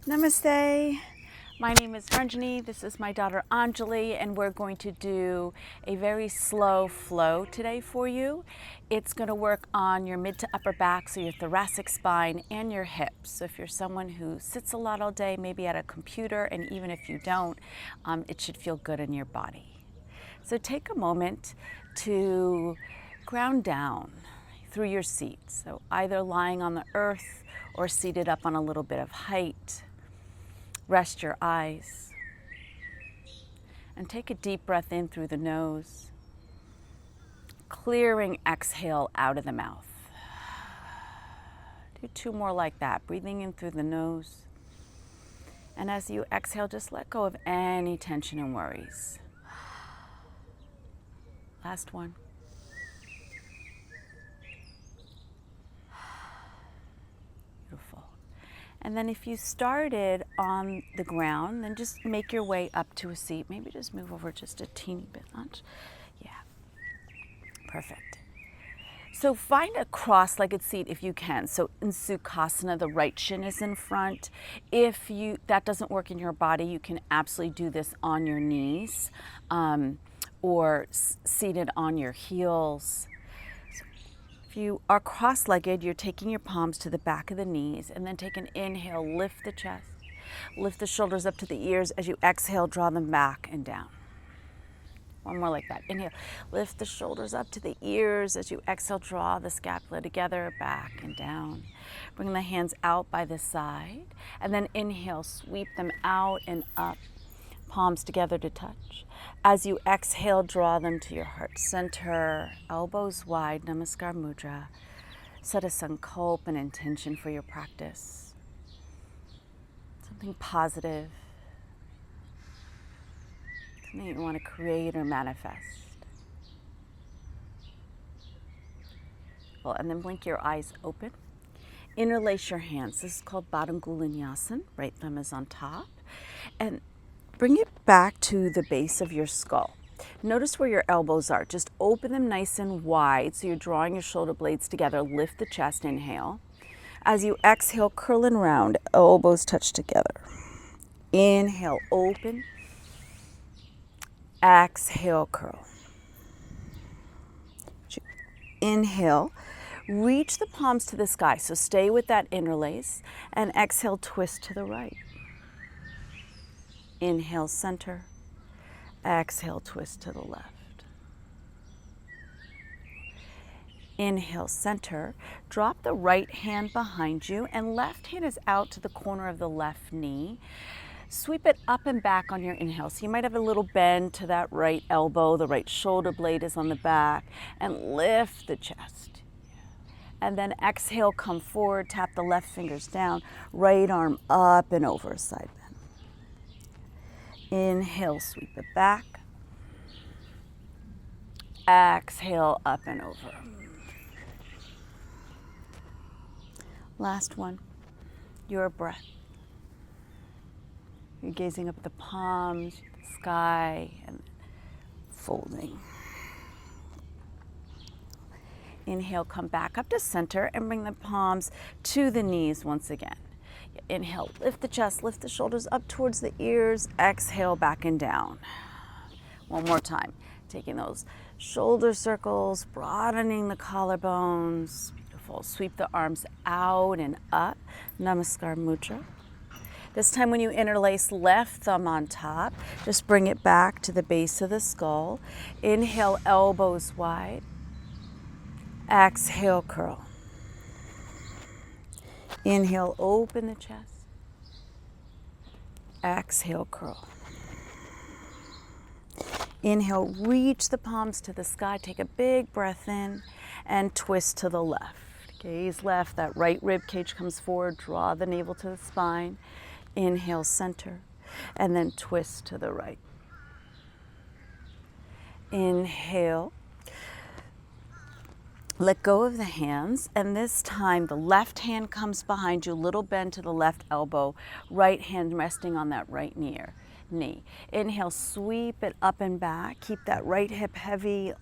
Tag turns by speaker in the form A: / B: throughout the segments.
A: Namaste. My name is Ranjani. This is my daughter Anjali, and we're going to do a very slow flow today for you. It's going to work on your mid to upper back, so your thoracic spine and your hips. So if you're someone who sits a lot all day, maybe at a computer, and even if you don't, it should feel good in your body. So take a moment to ground down through your seat. So either lying on the earth or seated up on a little bit of height. Rest your eyes and take a deep breath in through the nose, clearing exhale out of the mouth. Do 2 more like that, breathing in through the nose. And as you exhale, just let go of any tension and worries. Last one. Beautiful. And then if you started on the ground, then just make your way up to a seat. Maybe just move over just a teeny bit much. Yeah, perfect. So find a cross-legged seat if you can. So in Sukhasana, the right shin is in front. If that doesn't work in your body, you can absolutely do this on your knees or seated on your heels. If you are cross-legged, you're taking your palms to the back of the knees, and then take an inhale, lift the chest, lift the shoulders up to the ears. As you exhale, draw them back and down. One more like that. Inhale, lift the shoulders up to the ears. As you exhale, draw the scapula together, back and down. Bring the hands out by the side, and then inhale, sweep them out and up, palms together to touch. As you exhale, draw them to your heart center, elbows wide, namaskar mudra. Set a sankalp, an intention for your practice. Something positive, something you want to create or manifest. Well, and then blink your eyes open. Interlace your hands. This is called Badangulanyasan. Right thumb is on top. And bring it back to the base of your skull. Notice where your elbows are. Just open them nice and wide so you're drawing your shoulder blades together. Lift the chest, inhale. As you exhale, curl and round, elbows touch together. Inhale, open. Exhale, curl. Inhale, reach the palms to the sky. So stay with that interlace, and exhale, twist to the right. Inhale, center. Exhale, twist to the left. Inhale, center. Drop the right hand behind you, and left hand is out to the corner of the left knee. Sweep it up and back on your inhale. So you might have a little bend to that right elbow. The right shoulder blade is on the back. And lift the chest. And then exhale, come forward, tap the left fingers down, right arm up and over, side bend. Inhale, sweep it back. Exhale, up and over. Last one, your breath. You're gazing up at the palms, the sky, and folding. Inhale, come back up to center and bring the palms to the knees once again. Inhale, lift the chest, lift the shoulders up towards the ears. Exhale, back and down. One more time. Taking those shoulder circles, broadening the collarbones. Beautiful. Sweep the arms out and up. Namaskar mudra. This time when you interlace, left thumb on top. Just bring it back to the base of the skull. Inhale, elbows wide. Exhale, curl. Inhale, open the chest. Exhale, curl. Inhale, reach the palms to the sky. Take a big breath in and twist to the left. Gaze left, that right rib cage comes forward. Draw the navel to the spine. Inhale, center, and then twist to the right. Inhale. Let go of the hands, and this time the left hand comes behind you, little bend to the left elbow, right hand resting on that right knee. Inhale, sweep it up and back. Keep that right hip heavy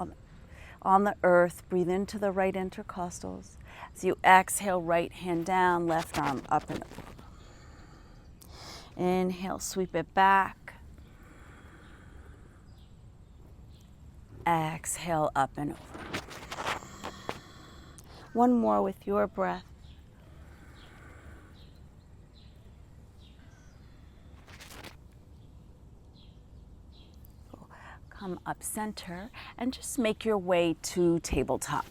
A: on the earth. Breathe into the right intercostals. As you exhale, right hand down, left arm up and over. Inhale, sweep it back. Exhale, up and over. One more with your breath. Come up center and just make your way to tabletop.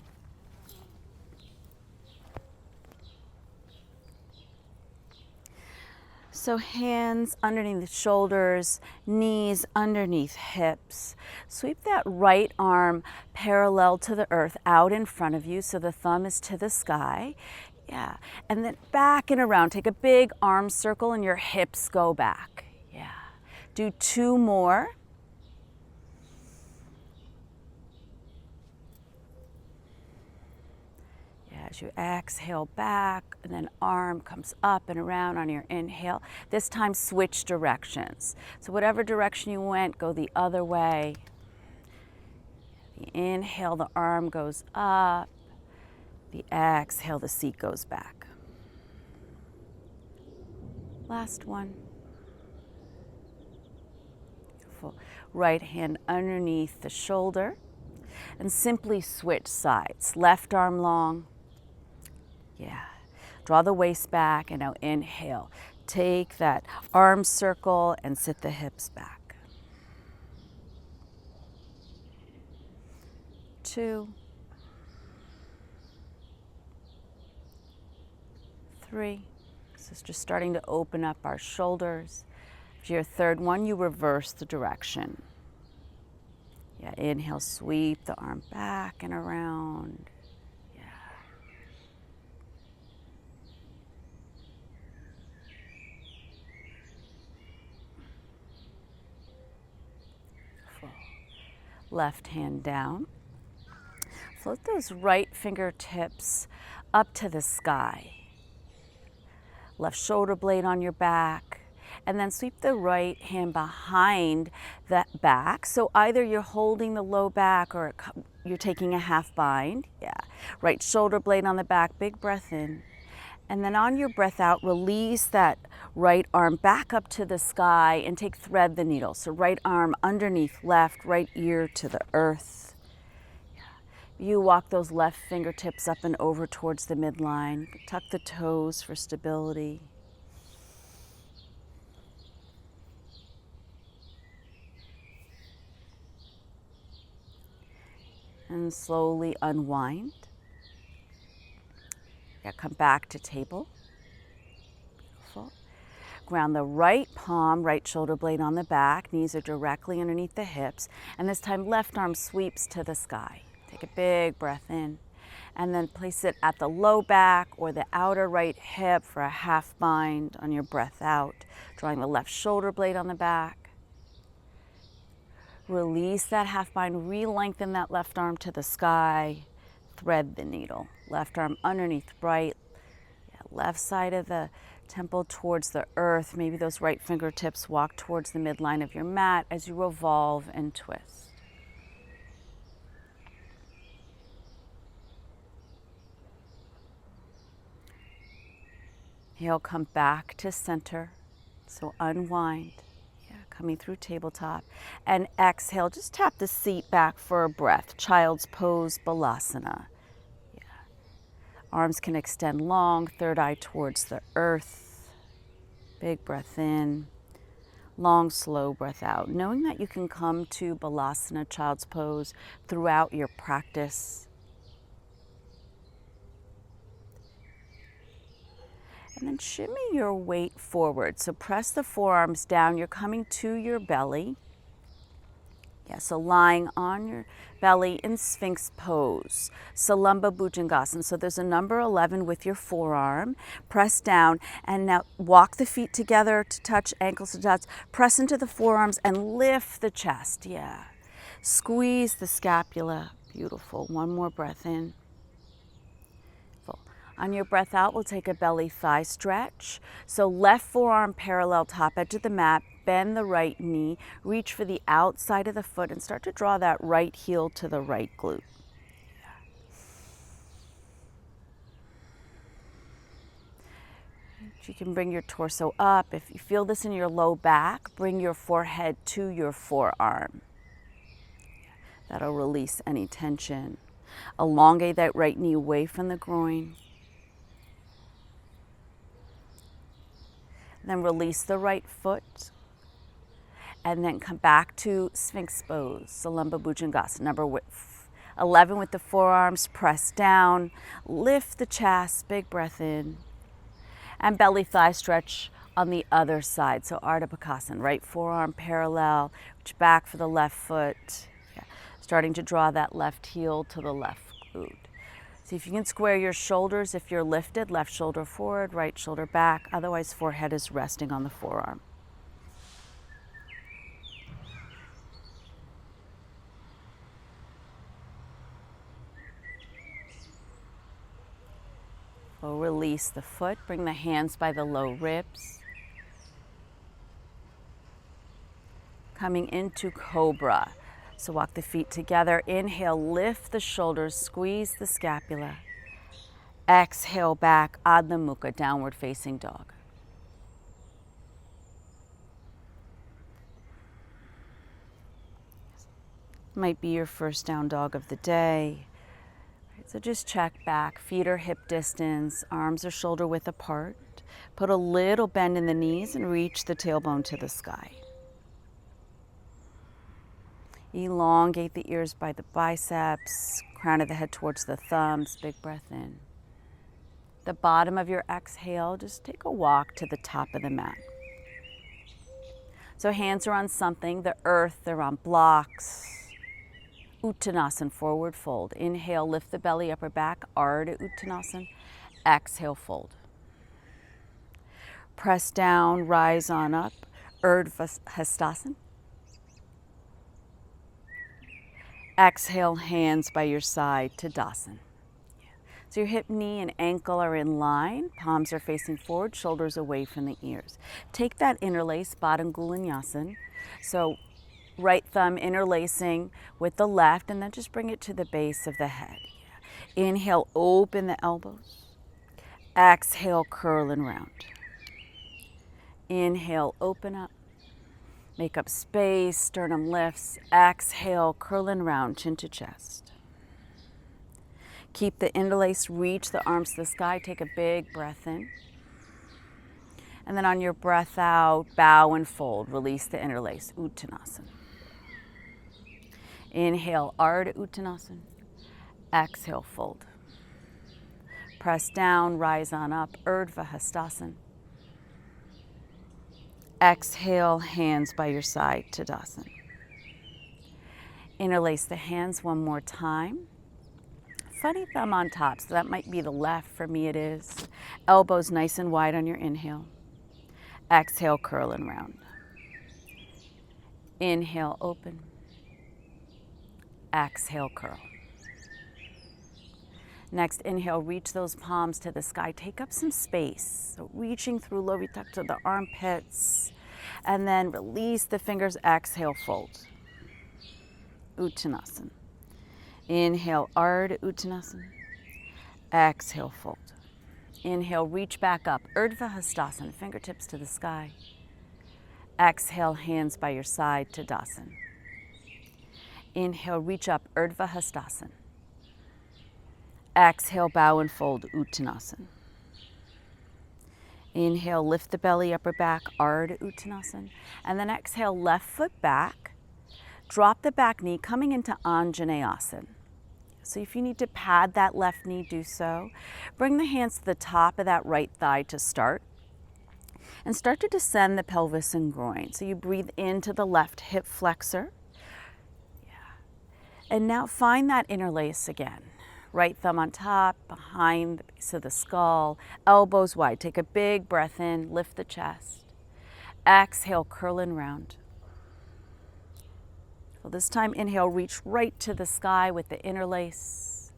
A: So hands underneath the shoulders, knees underneath hips. Sweep that right arm parallel to the earth out in front of you so the thumb is to the sky. Yeah, and then back and around. Take a big arm circle and your hips go back. Yeah, do 2 more. As you exhale back, and then arm comes up and around on your inhale. This time switch directions. So whatever direction you went, go the other way. The inhale, the arm goes up. The exhale, the seat goes back. Last one. Beautiful. Right hand underneath the shoulder. And simply switch sides. Left arm long. Yeah, draw the waist back and now inhale. Take that arm circle and sit the hips back. 2, 3. This is just starting to open up our shoulders. For your third one, you reverse the direction. Yeah, inhale, sweep the arm back and around. Left hand down. Float those right fingertips up to the sky. Left shoulder blade on your back. And then sweep the right hand behind that back. So either you're holding the low back or you're taking a half bind. Yeah. Right shoulder blade on the back. Big breath in. And then on your breath out, release that right arm back up to the sky and take thread the needle. So right arm underneath left, right ear to the earth. You walk those left fingertips up and over towards the midline. Tuck the toes for stability. And slowly unwind. Yeah, come back to table. Beautiful. Ground the right palm, right shoulder blade on the back. Knees are directly underneath the hips. And this time, left arm sweeps to the sky. Take a big breath in. And then place it at the low back or the outer right hip for a half bind on your breath out. Drawing the left shoulder blade on the back. Release that half bind. Re-lengthen that left arm to the sky. Thread the needle. Left arm underneath right. Yeah, left side of the temple towards the earth. Maybe those right fingertips walk towards the midline of your mat as you revolve and twist. Inhale, come back to center. So unwind. Yeah, coming through tabletop. And exhale, just tap the seat back for a breath. Child's pose, Balasana. Arms can extend long, third eye towards the earth. Big breath in. Long, slow breath out. Knowing that you can come to Balasana, child's pose, throughout your practice. And then shimmy your weight forward. So press the forearms down. You're coming to your belly. Yeah, so lying on your belly in Sphinx pose, Salamba Bhujangasana. So there's a number 11 with your forearm. Press down and now walk the feet together to touch, ankles to touch. Press into the forearms and lift the chest. Yeah. Squeeze the scapula. Beautiful. One more breath in. Full. On your breath out, we'll take a belly thigh stretch. So left forearm parallel top edge of the mat. Bend the right knee, reach for the outside of the foot and start to draw that right heel to the right glute. You can bring your torso up. If you feel this in your low back, bring your forehead to your forearm. That'll release any tension. Elongate that right knee away from the groin. Then release the right foot. And then come back to Sphinx pose, Salamba Bhujangasana. Number 11 with the forearms, press down, lift the chest, big breath in. And belly thigh stretch on the other side. So Ardha Pakasana, right forearm parallel, reach back for the left foot. Yeah. Starting to draw that left heel to the left glute. See if you can square your shoulders. If you're lifted, left shoulder forward, right shoulder back. Otherwise, forehead is resting on the forearm. We'll release the foot, bring the hands by the low ribs. Coming into cobra. So walk the feet together. Inhale, lift the shoulders, squeeze the scapula. Exhale back, Adho Mukha, downward facing dog. Might be your first down dog of the day. So just check back, feet are hip distance, arms are shoulder width apart. Put a little bend in the knees and reach the tailbone to the sky. Elongate the ears by the biceps, crown of the head towards the thumbs, big breath in. The bottom of your exhale, just take a walk to the top of the mat. So hands are on something, the earth, they're on blocks. Uttanasana, forward fold. Inhale, lift the belly, upper back, Ardha Uttanasana. Exhale, fold. Press down, rise on up, Urdhva Hastasana. Exhale, hands by your side, Tadasana. So your hip, knee, and ankle are in line. Palms are facing forward, shoulders away from the ears. Take that interlace, Baddha Angulinyasana. So right thumb interlacing with the left, and then just bring it to the base of the head. Inhale, open the elbows. Exhale, curl and round. Inhale, open up. Make up space, sternum lifts. Exhale, curl and round, chin to chest. Keep the interlace, reach the arms to the sky. Take a big breath in. And then on your breath out, bow and fold. Release the interlace, Uttanasana. Inhale, Ardha Uttanasana. Exhale, fold. Press down, rise on up, Urdhva Hastasana. Exhale, hands by your side, Tadasana. Interlace the hands one more time. Funny thumb on top, so that might be the left. For me it is. Elbows nice and wide on your inhale. Exhale, curl and round. Inhale, open. Exhale, curl. Next, inhale, reach those palms to the sky. Take up some space. So reaching through low vitak to the armpits. And then release the fingers. Exhale, fold. Uttanasana. Inhale, Ardha Uttanasana. Exhale, fold. Inhale, reach back up. Urdhva Hastasana, fingertips to the sky. Exhale, hands by your side, Tadasana. Inhale, reach up, Urdhva Hastasana. Exhale, bow and fold, Uttanasana. Inhale, lift the belly, upper back, Ardha Uttanasana. And then exhale, left foot back. Drop the back knee, coming into Anjaneyasana. So if you need to pad that left knee, do so. Bring the hands to the top of that right thigh to start. And start to descend the pelvis and groin. So you breathe into the left hip flexor. And now find that interlace again. Right thumb on top, behind the base of the skull, elbows wide. Take a big breath in, lift the chest. Exhale, curl and round. Well, this time, inhale, reach right to the sky with the interlace.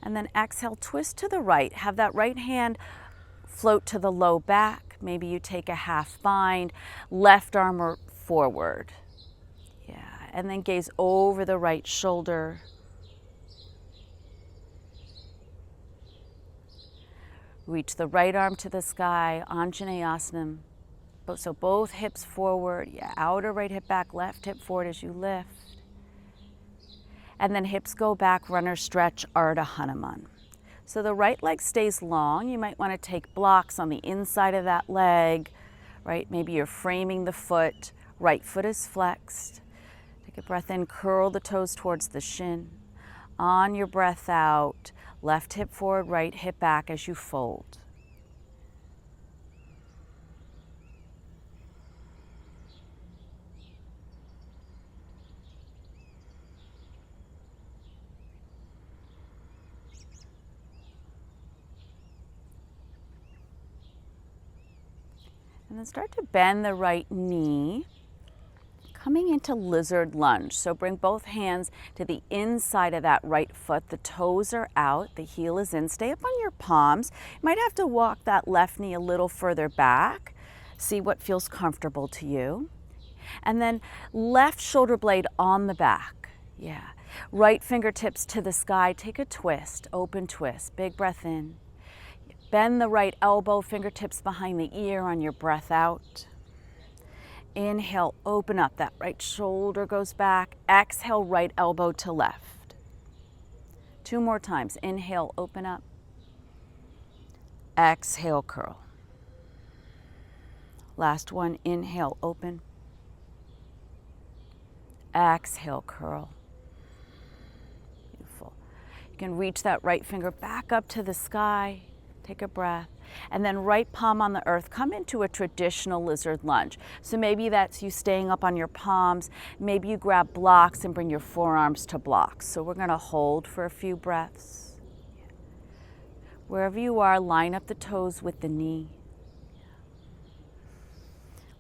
A: And then exhale, twist to the right. Have that right hand float to the low back. Maybe you take a half bind, left arm forward. And then gaze over the right shoulder. Reach the right arm to the sky, Anjaneyasana. So both hips forward, yeah, outer right hip back, left hip forward as you lift. And then hips go back, runner stretch, Ardha Hanuman. So the right leg stays long. You might want to take blocks on the inside of that leg, right? Maybe you're framing the foot, right foot is flexed. Take a breath in, curl the toes towards the shin. On your breath out, left hip forward, right hip back as you fold. And then start to bend the right knee, coming into lizard lunge. So bring both hands to the inside of that right foot. The toes are out, the heel is in. Stay up on your palms. You might have to walk that left knee a little further back. See what feels comfortable to you. And then left shoulder blade on the back. Yeah. Right fingertips to the sky. Take a twist, open twist. Big breath in. Bend the right elbow, fingertips behind the ear on your breath out. Inhale, open up, that right shoulder goes back. Exhale, right elbow to left. 2 more times. Inhale, open up. Exhale, curl. Last one, inhale, open. Exhale, curl. Beautiful. You can reach that right finger back up to the sky. Take a breath. And then right palm on the earth, come into a traditional lizard lunge. So maybe that's you staying up on your palms. Maybe you grab blocks and bring your forearms to blocks. So we're going to hold for a few breaths. Wherever you are, line up the toes with the knee.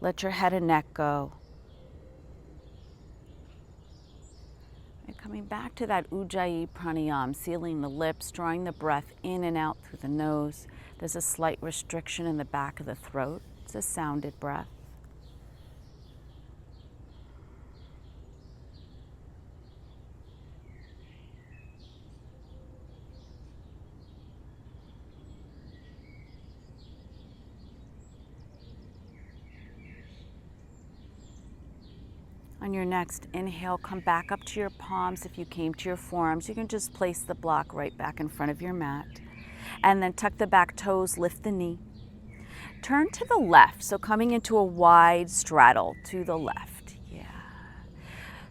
A: Let your head and neck go. And coming back to that Ujjayi pranayama, sealing the lips, drawing the breath in and out through the nose. There's a slight restriction in the back of the throat. It's a sounded breath. On your next inhale, come back up to your palms. If you came to your forearms, you can just place the block right back in front of your mat. And then tuck the back toes, lift the knee. Turn to the left, so coming into a wide straddle to the left. Yeah.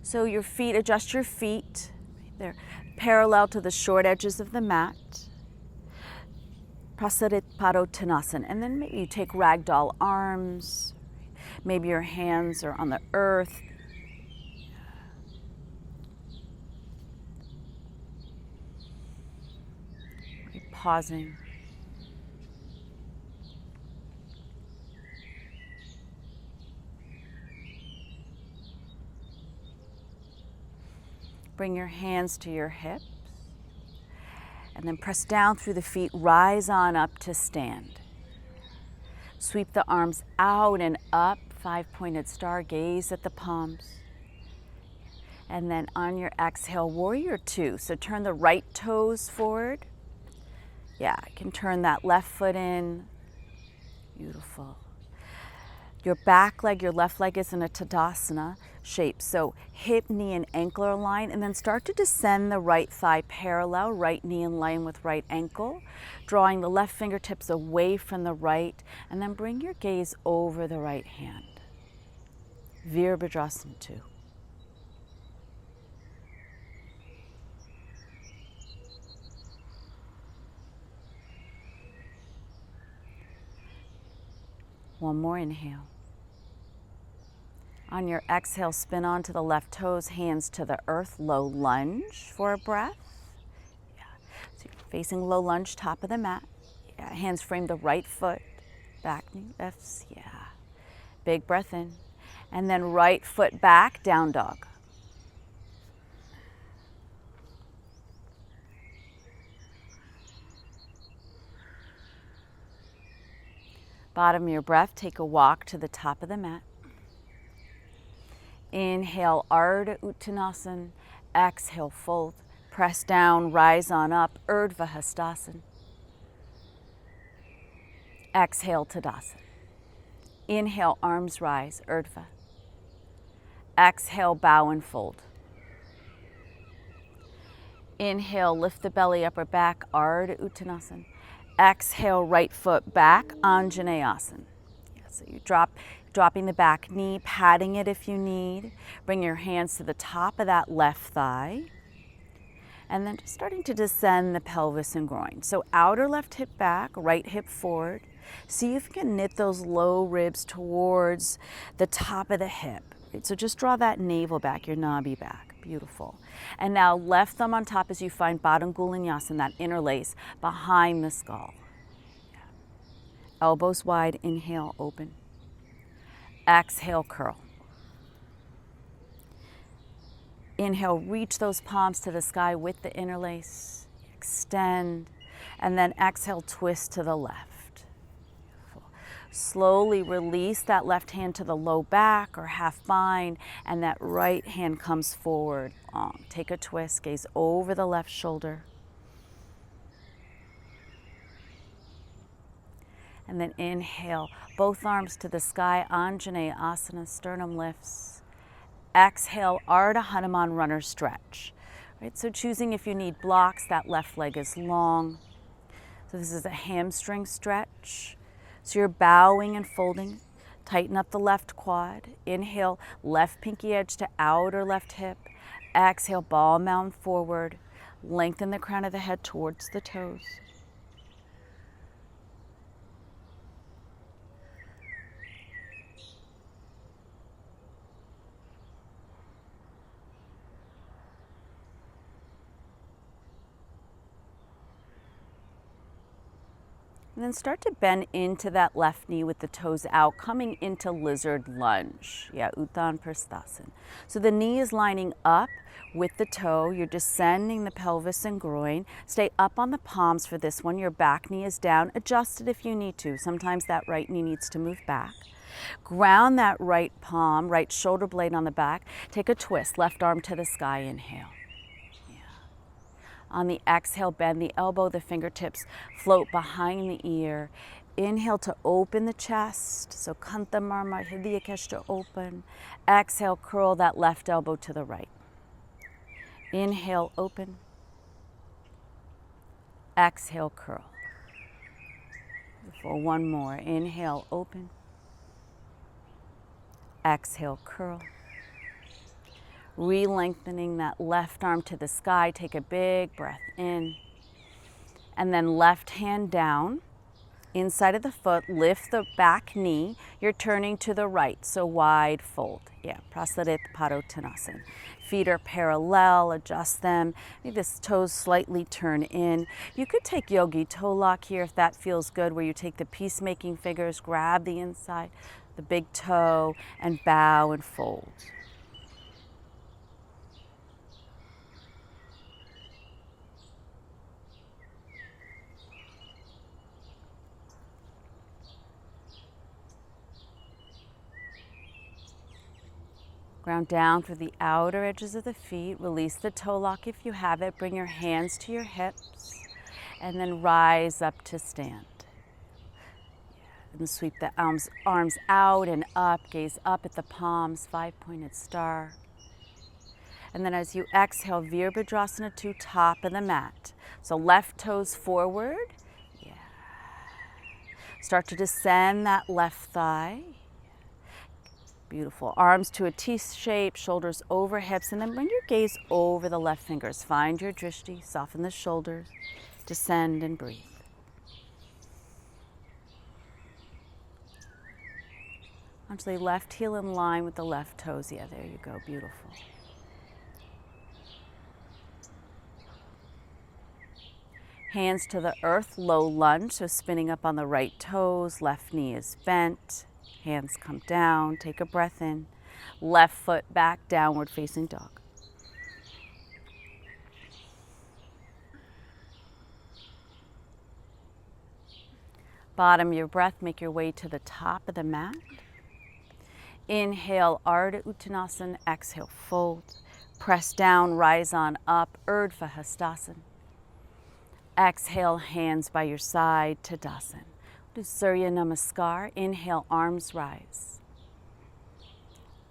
A: So your feet, adjust your feet. They're parallel to the short edges of the mat. Prasaripattanasana. And then maybe you take ragdoll arms. Maybe your hands are on the earth. Pausing. Bring your hands to your hips and then press down through the feet, rise on up to stand. Sweep the arms out and up, 5-pointed star, gaze at the palms. And then on your exhale, warrior 2. So turn the right toes forward. Yeah, I can turn that left foot in. Beautiful. Your back leg, your left leg is in a Tadasana shape. So hip, knee, and ankle are aligned. And then start to descend the right thigh parallel, right knee in line with right ankle. Drawing the left fingertips away from the right. And then bring your gaze over the right hand. Virabhadrasana 2. One more inhale. On your exhale, spin onto the left toes, hands to the earth, low lunge for a breath. Yeah. So you're facing low lunge, top of the mat. Yeah. Hands frame the right foot, back knee lifts. Yeah. Big breath in. And then right foot back, down dog. Bottom of your breath, take a walk to the top of the mat. Inhale, Ardha Uttanasana. Exhale, fold. Press down, rise on up, Urdhva Hastasana. Exhale, Tadasana. Inhale, arms rise, Urdhva. Exhale, bow and fold. Inhale, lift the belly, upper back, Ardha Uttanasana. Exhale, right foot back, Anjaneyasana. Yeah, so you dropping the back knee, patting it if you need. Bring your hands to the top of that left thigh. And then just starting to descend the pelvis and groin. So outer left hip back, right hip forward. See if you can knit those low ribs towards the top of the hip. Right? So just draw that navel back, your nabi back. Beautiful. And now left thumb on top as you find Baddha-Gulinyasana, that interlace behind the skull. Yeah. Elbows wide, inhale, open. Exhale, curl. Inhale, reach those palms to the sky with the interlace. Extend. And then exhale, twist to the left. Beautiful. Slowly release that left hand to the low back or half bind, and that right hand comes forward. Take a twist, gaze over the left shoulder. And then inhale, both arms to the sky, Anjaneyasana, sternum lifts. Exhale, Ardha Hanuman runner stretch. Right, so choosing if you need blocks, that left leg is long. So this is a hamstring stretch. So you're bowing and folding. Tighten up the left quad. Inhale, left pinky edge to outer left hip. Exhale, ball mound forward. Lengthen the crown of the head towards the toes. And then start to bend into that left knee with the toes out, coming into lizard lunge. Yeah, Uttan Prasthasana. So the knee is lining up with the toe. You're descending the pelvis and groin. Stay up on the palms for this one. Your back knee is down. Adjust it if you need to. Sometimes that right knee needs to move back. Ground that right palm, right shoulder blade on the back. Take a twist, left arm to the sky, inhale. On the exhale, bend the elbow, the fingertips float behind the ear. Inhale to open the chest. So Kantha Marma Hridaya to open. Exhale, curl that left elbow to the right. Inhale, open. Exhale, curl. For one more. Inhale, open. Exhale, curl. Re-lengthening that left arm to the sky. Take a big breath in. And then left hand down. Inside of the foot, lift the back knee. You're turning to the right, so wide fold. Yeah, Prasarit Padottanasana. Feet are parallel, adjust them. Maybe the toes slightly turn in. You could take Yogi toe lock here if that feels good, where you take the peacemaking fingers, grab the inside, the big toe, and bow and fold. Ground down through the outer edges of the feet. Release the toe lock if you have it. Bring your hands to your hips and then rise up to stand. And sweep the arms out and up. Gaze up at the palms, five-pointed star. And then as you exhale, Virabhadrasana to top of the mat. So left toes forward. Yeah. Start to descend that left thigh. Beautiful. Arms to a T shape, shoulders over hips, and then bring your gaze over the left fingers. Find your drishti, soften the shoulders, descend and breathe. Onto the left heel in line with the left toes. Yeah, there you go. Beautiful. Hands to the earth, low lunge, so spinning up on the right toes, left knee is bent. Hands come down, take a breath in. Left foot back, downward facing dog. Bottom your breath, make your way to the top of the mat. Inhale, Ardha Uttanasana. Exhale, fold. Press down, rise on up, Urdhva Hastasana. Exhale, hands by your side, Tadasana. to Surya namaskar. Inhale, arms rise.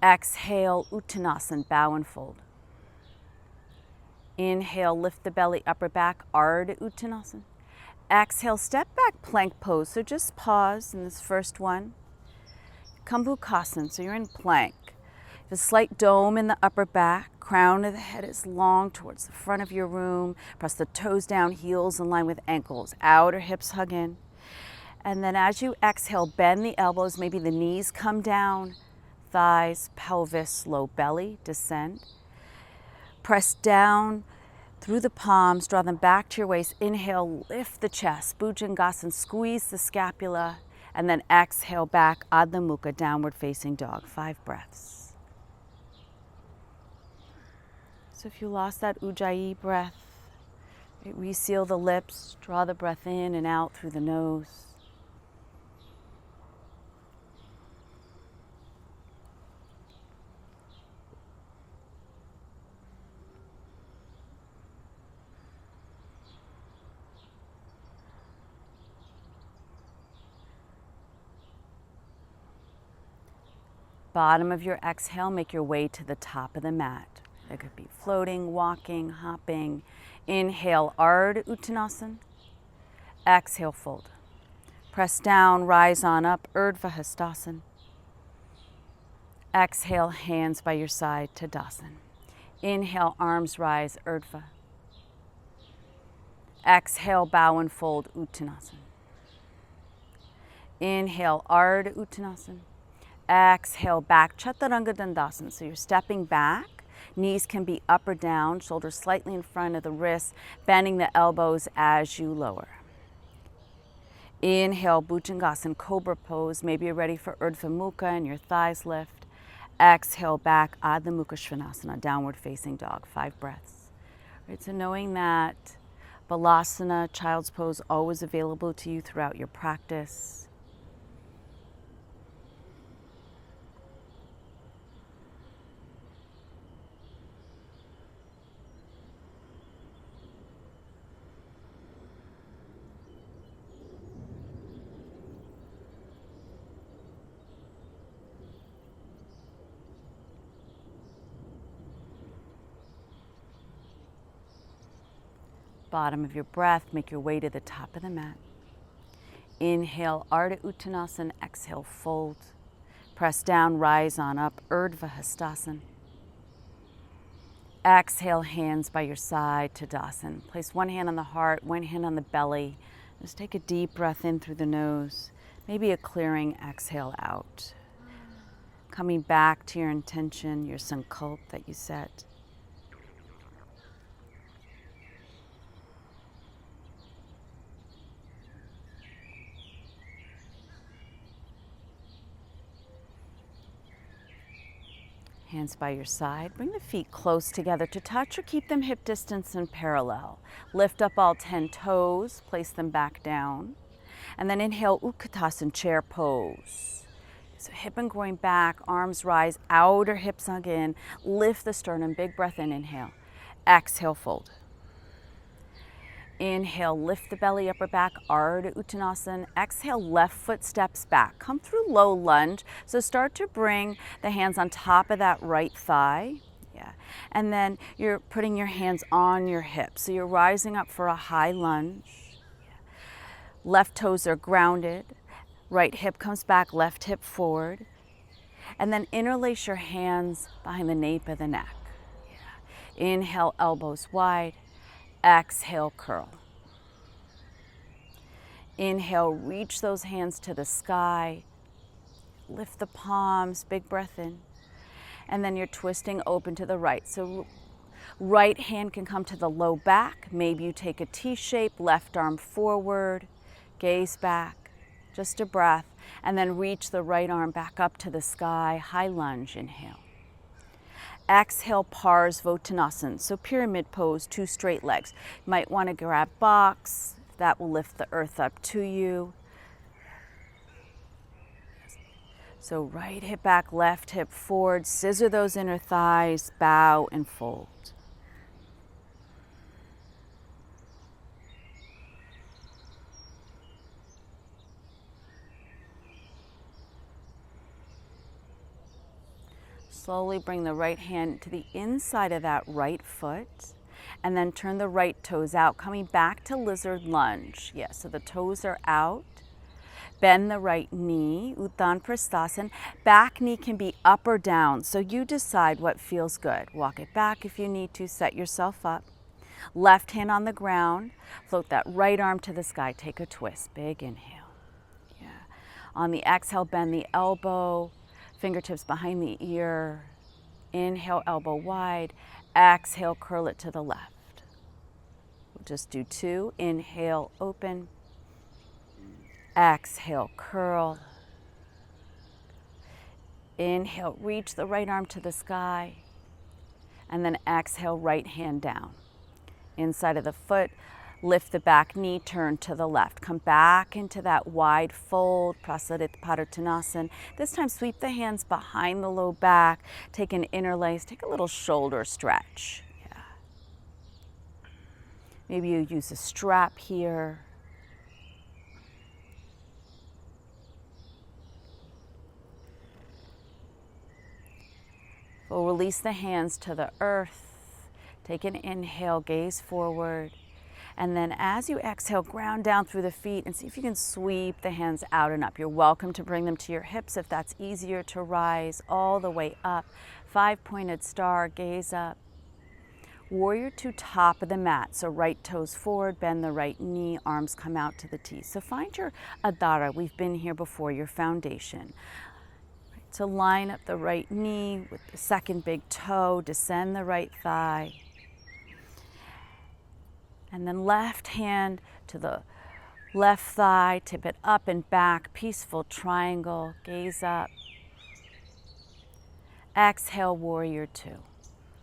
A: Exhale, Uttanasana, bow and fold. Inhale, lift the belly, upper back, Ardha Uttanasana. Exhale, step back, plank pose. So just pause in this first one. Kambhukasana, so you're in plank. A slight dome in the upper back, crown of the head is long towards the front of your room. Press the toes down, heels in line with ankles. Outer hips hug in. And then as you exhale, bend the elbows, maybe the knees come down, thighs, pelvis, low belly, descend. Press down through the palms, draw them back to your waist. Inhale, lift the chest, Bhujangasana, squeeze the scapula, and then exhale back, Adho Mukha, downward facing dog. 5 breaths. So if you lost that Ujjayi breath, reseal the lips, draw the breath in and out through the nose. Bottom of your exhale, make your way to the top of the mat. That could be floating, walking, hopping. Inhale, Ardha Uttanasana. Exhale, fold. Press down, rise on up, Urdhva Hastasana. Exhale, hands by your side, Tadasana. Inhale, arms rise, Urdhva. Exhale, bow and fold, Uttanasana. Inhale, Ardha Uttanasana. Exhale, back, Chaturanga Dandasana. So you're stepping back. Knees can be up or down, shoulders slightly in front of the wrists, bending the elbows as you lower. Inhale, Bhujangasana, cobra pose. Maybe you're ready for Urdhva Mukha and your thighs lift. Exhale, back, Adho Mukha Svanasana, downward facing dog. 5 breaths. Right, so knowing that Balasana, child's pose, always available to you throughout your practice. Bottom of your breath, make your way to the top of the mat. Inhale, Ardha Uttanasana. Exhale, fold. Press down, rise on up, Urdhva Hastasana. Exhale, hands by your side, Tadasana. Place one hand on the heart, one hand on the belly. Just take a deep breath in through the nose. Maybe a clearing exhale out. Coming back to your intention, your sankalp that you set. Hands by your side. Bring the feet close together to touch or keep them hip distance and parallel. Lift up all 10 toes, place them back down. And then inhale, Utkatasana, chair pose. So hip and groin back, arms rise, outer hips hug in. Lift the sternum, big breath in, inhale. Exhale, fold. Inhale, lift the belly, upper back, Ardha Uttanasana. Exhale, left foot steps back. Come through low lunge. So start to bring the hands on top of that right thigh. Yeah. And then you're putting your hands on your hips. So you're rising up for a high lunge. Yeah. Left toes are grounded. Right hip comes back, left hip forward. And then interlace your hands behind the nape of the neck. Yeah. Inhale, elbows wide. Exhale, curl. Inhale, reach those hands to the sky. Lift the palms, big breath in. And then you're twisting open to the right. So right hand can come to the low back. Maybe you take a T shape, left arm forward, gaze back, just a breath. And then reach the right arm back up to the sky, high lunge, inhale. Exhale, Parsvottanasana, so pyramid pose, 2 straight legs. You might want to grab box, that will lift the earth up to you. So right hip back, left hip forward, scissor those inner thighs, bow and fold. Slowly bring the right hand to the inside of that right foot, and then turn the right toes out, coming back to lizard lunge. Yeah, so the toes are out. Bend the right knee, Uttan Prasthasana. Back knee can be up or down, so you decide what feels good. Walk it back if you need to, set yourself up. Left hand on the ground, float that right arm to the sky, take a twist, big inhale. Yeah. On the exhale, bend the elbow, fingertips behind the ear. Inhale, elbow wide. Exhale, curl it to the left. We'll just do 2. Inhale, open. Exhale, curl. Inhale, reach the right arm to the sky. And then exhale, right hand down. Inside of the foot, lift the back knee, turn to the left. Come back into that wide fold, Prasarita Padottanasana. This time, sweep the hands behind the low back. Take an interlace, take a little shoulder stretch. Yeah. Maybe you use a strap here. We'll release the hands to the earth. Take an inhale, gaze forward. And then as you exhale, ground down through the feet and see if you can sweep the hands out and up. You're welcome to bring them to your hips if that's easier to rise all the way up. 5-pointed star, gaze up. Warrior 2, top of the mat. So right toes forward, bend the right knee, arms come out to the T. So find your Adhara. We've been here before, your foundation. So line up the right knee with the second big toe, descend the right thigh. And then left hand to the left thigh, tip it up and back, peaceful triangle, gaze up. Exhale, warrior 2.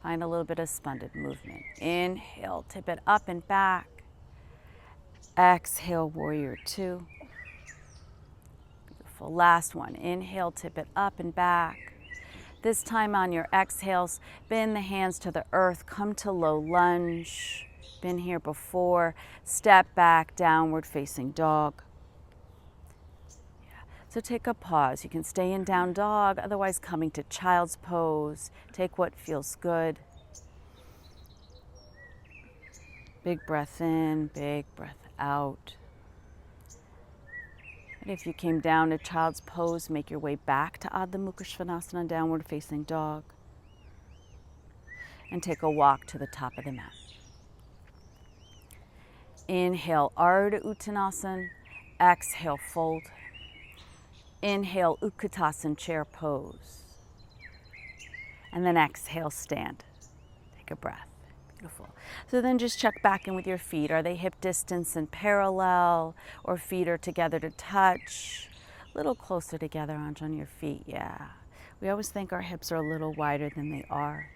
A: Find a little bit of splendid movement. Inhale, tip it up and back. Exhale, warrior 2. Beautiful. Last one. Inhale, tip it up and back. This time on your exhales, bend the hands to the earth, come to low lunge. Been here before. Step back, downward facing dog. Yeah. So take a pause. You can stay in down dog, otherwise coming to child's pose. Take what feels good. Big breath in, big breath out. And if you came down to child's pose, make your way back to Adho Mukha Svanasana, downward facing dog. And take a walk to the top of the mat. Inhale, Ardha Uttanasana. Exhale, fold. Inhale, Utkatasana, chair pose. And then exhale, stand. Take a breath. Beautiful. So then just check back in with your feet. Are they hip distance and parallel, or feet are together to touch? A little closer together, Anj, on your feet, yeah. We always think our hips are a little wider than they are.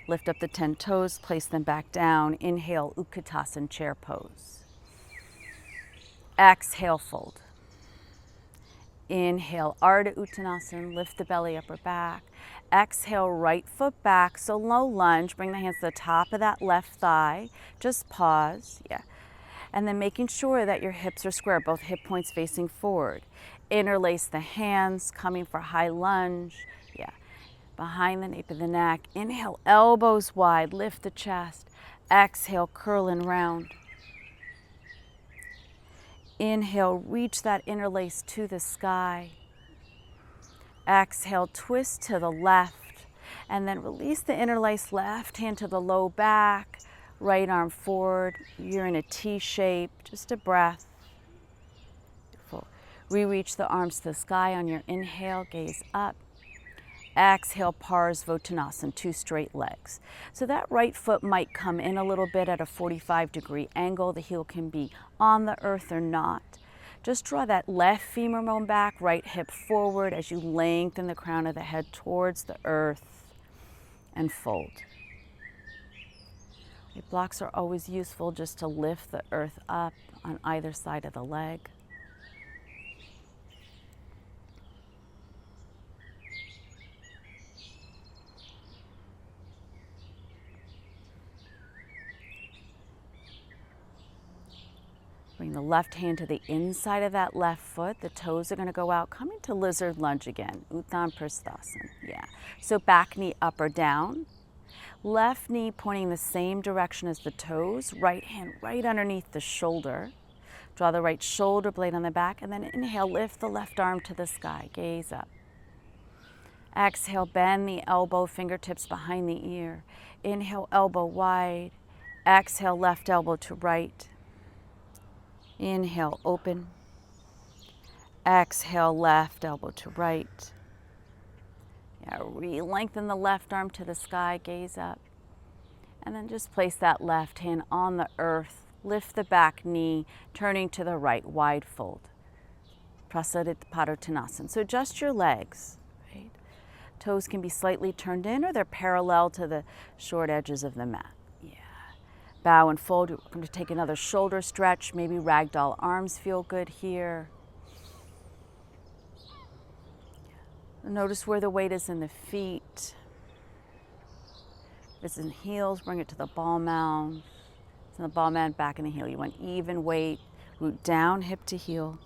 A: Lift up the 10 toes, place them back down. Inhale, Utkatasana, chair pose. Exhale, fold. Inhale, Ardha Uttanasana, lift the belly up or back. Exhale, right foot back, so low lunge. Bring the hands to the top of that left thigh. Just pause, yeah. And then making sure that your hips are square, both hip points facing forward. Interlace the hands, coming for high lunge, yeah. Behind the nape of the neck. Inhale, elbows wide, lift the chest. Exhale, curl and round. Inhale, reach that interlace to the sky. Exhale, twist to the left. And then release the interlace, left hand to the low back, right arm forward. You're in a T shape, just a breath. Beautiful. Re-reach the arms to the sky on your inhale, gaze up. Exhale, Parsvottanasana, 2 straight legs. So that right foot might come in a little bit at a 45-degree angle. The heel can be on the earth or not. Just draw that left femur bone back, right hip forward as you lengthen the crown of the head towards the earth and fold. Blocks are always useful just to lift the earth up on either side of the leg. Bring Bring the left hand to the inside of that left foot. The toes are going to go out. Come into lizard lunge again. Uttan Prasthasana. Yeah. So back knee up or down. Left knee pointing the same direction as the toes. Right hand right underneath the shoulder. Draw the right shoulder blade on the back. And then inhale, lift the left arm to the sky. Gaze up. Exhale, bend the elbow, fingertips behind the ear. Inhale, elbow wide. Exhale, left elbow to right. Inhale, open. Exhale, left elbow to right. Yeah, re-lengthen the left arm to the sky, gaze up. And then just place that left hand on the earth. Lift the back knee, turning to the right, wide fold. Prasarita-Padottanasana. So adjust your legs. Right? Toes can be slightly turned in or they're parallel to the short edges of the mat. Yeah. Bow and fold. We're going to take another shoulder stretch. Maybe ragdoll arms feel good here. Notice where the weight is in the feet. If it's in heels, bring it to the ball mound. It's in the ball mound, back in the heel. You want even weight, root down, hip to heel.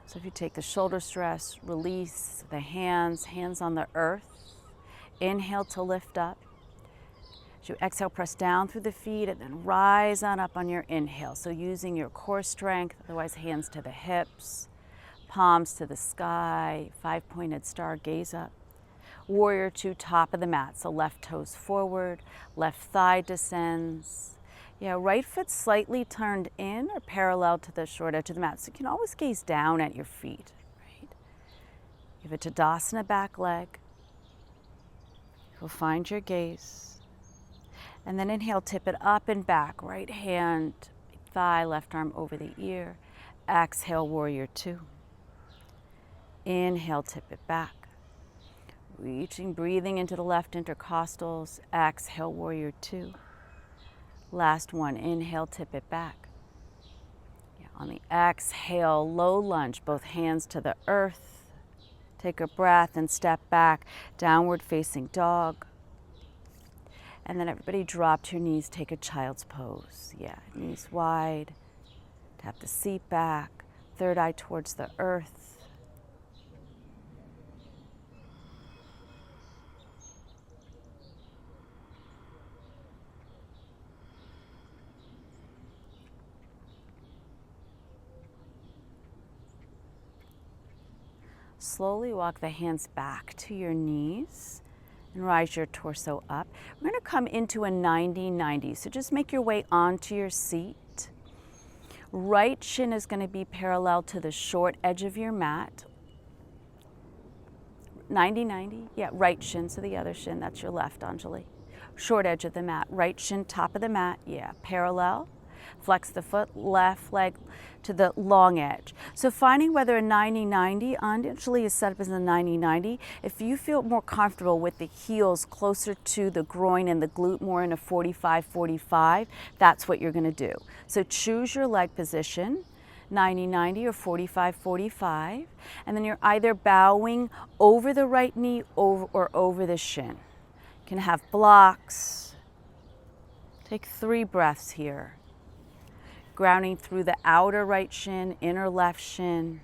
A: So if you take the shoulder stress, release the hands on the earth. Inhale to lift up. As you exhale, press down through the feet and then rise on up on your inhale. So using your core strength, otherwise hands to the hips, palms to the sky, 5-pointed star, gaze up. Warrior 2, top of the mat. So left toes forward, left thigh descends. Yeah, right foot slightly turned in or parallel to the short edge of the mat. So you can always gaze down at your feet. Right? Give it to Tadasana, back leg. You'll find your gaze. And then inhale, tip it up and back. Right hand, thigh, left arm over the ear. Exhale, warrior 2. Inhale, tip it back. Reaching, breathing into the left intercostals. Exhale, warrior 2. Last one, inhale, tip it back. Yeah, on the exhale, low lunge, both hands to the earth. Take a breath and step back, downward facing dog. And then everybody drop to your knees, take a child's pose. Yeah, knees wide, tap the seat back, third eye towards the earth. Slowly walk the hands back to your knees and rise your torso up. We're going to come into a 90-90. So just make your way onto your seat. Right shin is going to be parallel to the short edge of your mat. 90-90. Yeah, right shin, so the other shin, that's your left, Anjali. Short edge of the mat. Right shin, top of the mat. Yeah, parallel. Flex the foot, left leg to the long edge. So finding whether a 90-90, Anjali is set up as a 90-90. If you feel more comfortable with the heels closer to the groin and the glute, more in a 45-45, that's what you're going to do. So choose your leg position, 90-90 or 45-45, and then you're either bowing over the right knee or over the shin. You can have blocks. Take 3 breaths here. Grounding through the outer right shin, inner left shin.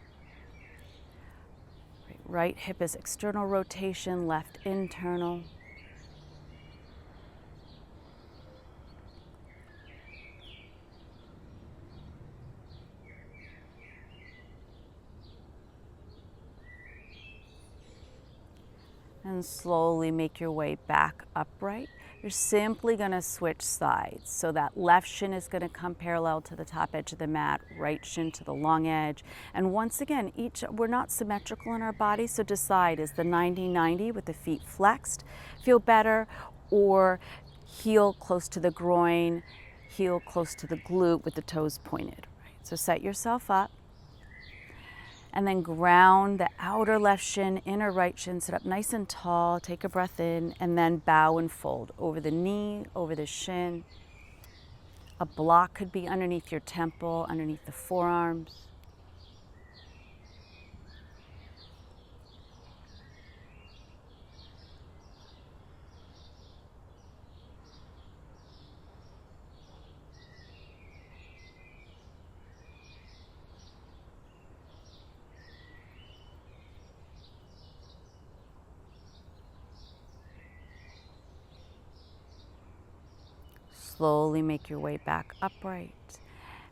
A: Right hip is external rotation, left internal. And slowly make your way back upright. You're simply going to switch sides. So that left shin is going to come parallel to the top edge of the mat, right shin to the long edge. And once again, we're not symmetrical in our body, so decide, is the 90-90 with the feet flexed feel better, or heel close to the groin, heel close to the glute with the toes pointed. Right? So set yourself up. And then ground the outer left shin, inner right shin, sit up nice and tall, take a breath in, and then bow and fold over the knee, over the shin. A block could be underneath your temple, underneath the forearms. Slowly make your way back upright.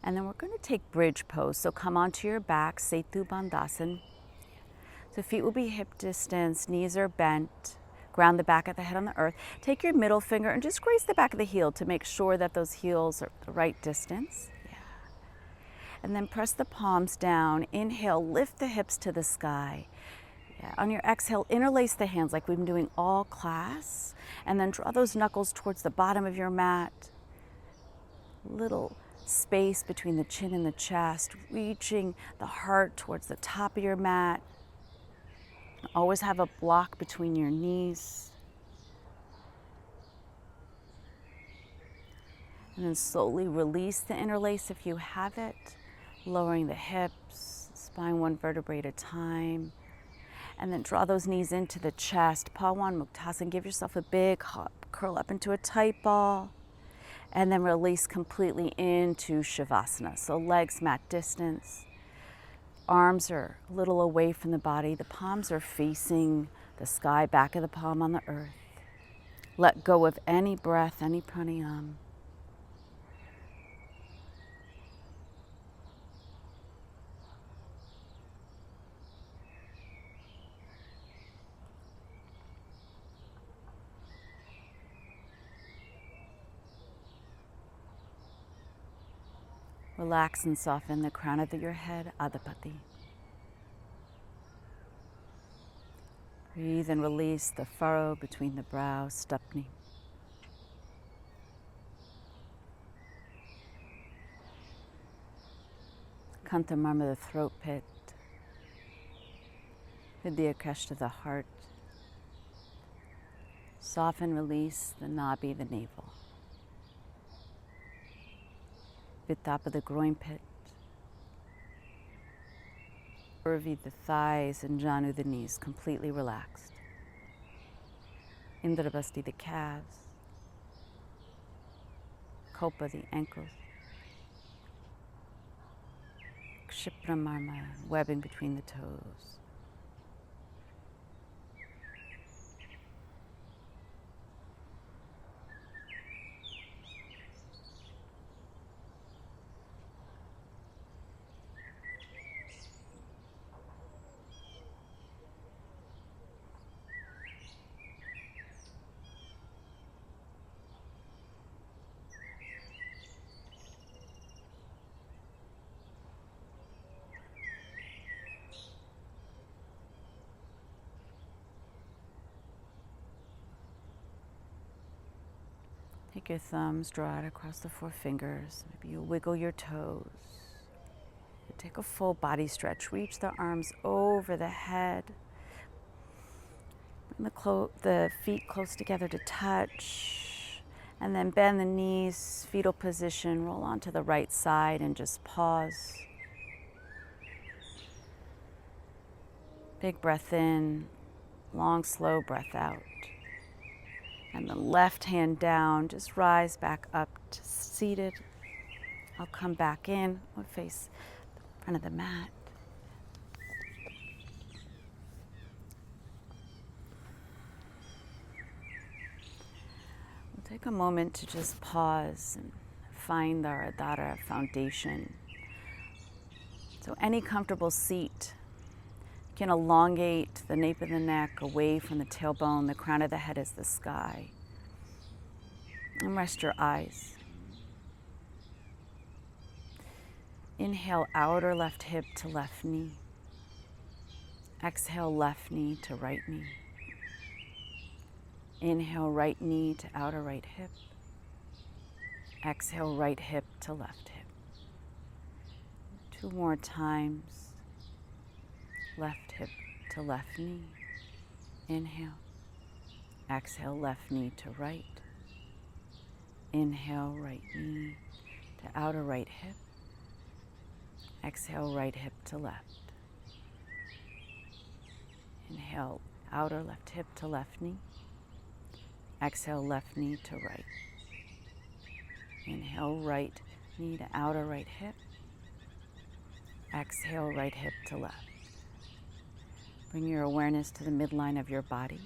A: And then we're going to take bridge pose. So come onto your back, Setu Bandhasan. So feet will be hip distance, knees are bent. Ground the back of the head on the earth. Take your middle finger and just graze the back of the heel to make sure that those heels are the right distance. Yeah. And then press the palms down. Inhale, lift the hips to the sky. Yeah. On your exhale, interlace the hands like we've been doing all class. And then draw those knuckles towards the bottom of your mat. Little space between the chin and the chest, reaching the heart towards the top of your mat. Always have a block between your knees. And then slowly release the interlace if you have it, lowering the hips, spine one vertebrae at a time. And then draw those knees into the chest, Pawan Muktasan. Give yourself a big hop, curl up into a tight ball. And then release completely into Shavasana. So legs mat distance. Arms are a little away from the body. The palms are facing the sky, back of the palm on the earth. Let go of any breath, any pranayama. Relax and soften the crown of your head, Adipati. Breathe and release the furrow between the brow, Stupni. Kanta Marma, the throat pit. Vidya Kreshta, the heart. Soften, release the nabi, the navel. Vitapa, the groin pit. Urvi, the thighs, and Janu, the knees, completely relaxed. Indrabasti, the calves. Kopa, the ankles. Kshipra Marma, webbing between the toes. Take your thumbs, draw it across the four fingers. Maybe you wiggle your toes. Take a full body stretch. Reach the arms over the head. Bring the feet close together to touch. And then bend the knees, fetal position. Roll onto the right side and just pause. Big breath in, long, slow breath out. And the left hand down, just rise back up to seated. I'll come back in, I'll face the front of the mat. We'll take a moment to just pause and find our Adhara foundation. So any comfortable seat. You can elongate the nape of the neck away from the tailbone. The crown of the head is the sky. And rest your eyes. Inhale, outer left hip to left knee. Exhale, left knee to right knee. Inhale, right knee to outer right hip. Exhale, right hip to left hip. 2 more times. Left hip to left knee. Inhale. Exhale, left knee to right. Inhale, right knee to outer right hip. Exhale, right hip to left. Inhale, outer left hip to left knee. Exhale, left knee to right. Inhale, right knee to outer right hip. Exhale, right hip to left. Bring your awareness to the midline of your body.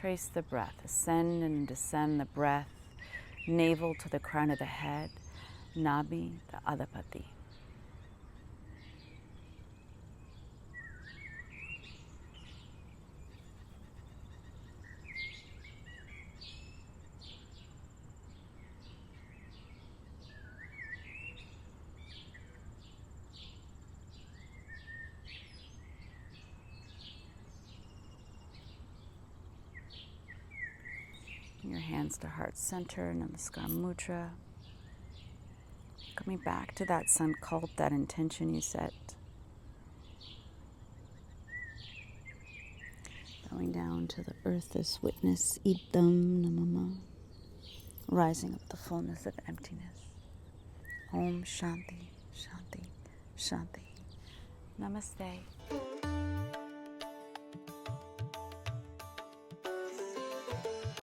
A: Trace the breath. Ascend and descend the breath. Navel to the crown of the head. Nabi to Adapati. Your hands to heart center, namaskar mudra. Coming back to that sankalp, that intention you set. Going down to the earth as witness, idam namama. Rising up the fullness of emptiness. Om Shanti, Shanti, Shanti. Namaste.